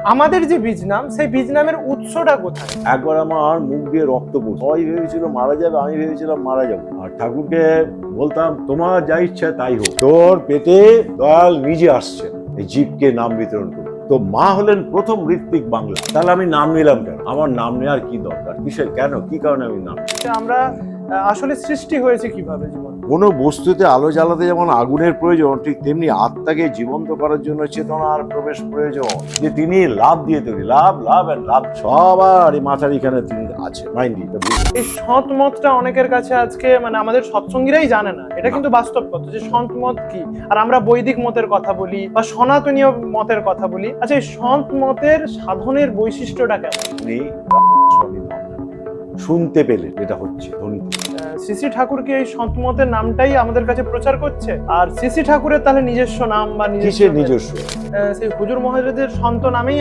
আমাদের যে বীজ নাম, সেই বীজ নামের উৎসটা কোথায়? একবার আমার মুখ দিয়ে রক্ত পড়ছে, সবাই ভেবেছিল মারা যাবে, আমি ভেবেছিলাম মারা যাবো। আর ঠাকুরকে বলতাম তোমার যা ইচ্ছা তাই হোক, তোর পেটে দয়াল নিজে আসছে এই জীবকে নাম বিতরণ করতে। তো মা হলেন প্রথম ঋত্বিক বাংলা, তাহলে আমি নাম নিলাম কেন? আমার নাম নেওয়ার কি দরকার, কিসের, কেন, কি কারণে আমি নাম? আমরা আসলে সৃষ্টি হয়েছে কিভাবে জীবন? কোনো বস্তুতে আলো জ্বালাতে যেমন আগুনের প্রয়োজন, ঠিক তেমনি আত্মাকে জীবন্ত করার জন্য চেতনার প্রবেশ প্রয়োজন। যে তিনি লাভ দিয়ে তৈরি, লাভ লাভ এন্ড লাভ সবার এই মাথার এখানে তিনি আছে মাইন্ডি। এই সৎ মতটা অনেকের কাছে আজকে মানে আমাদের সৎসঙ্গীরাই জানে না। এটা কিন্তু বাস্তব কথা যে সৎ মত কি। আর আমরা বৈদিক মতের কথা বলি বা সনাতনীয় মতের কথা বলি। আচ্ছা, এই সৎ মতের সাধনের বৈশিষ্ট্যটা কেমন? উনি স্বামীর নাম শুনতে পেলেন এটা হচ্ছে ধ্বনিত। শ্রী শ্রী ঠাকুর কি এই সৎ মতের নামটাই আমাদের কাছে প্রচার করছে? আর শ্রী শ্রী ঠাকুরের তাহলে নিজস্ব নাম বা কিসের নিজস্ব? সেই হুজুর মহারাজের সন্ত নামেই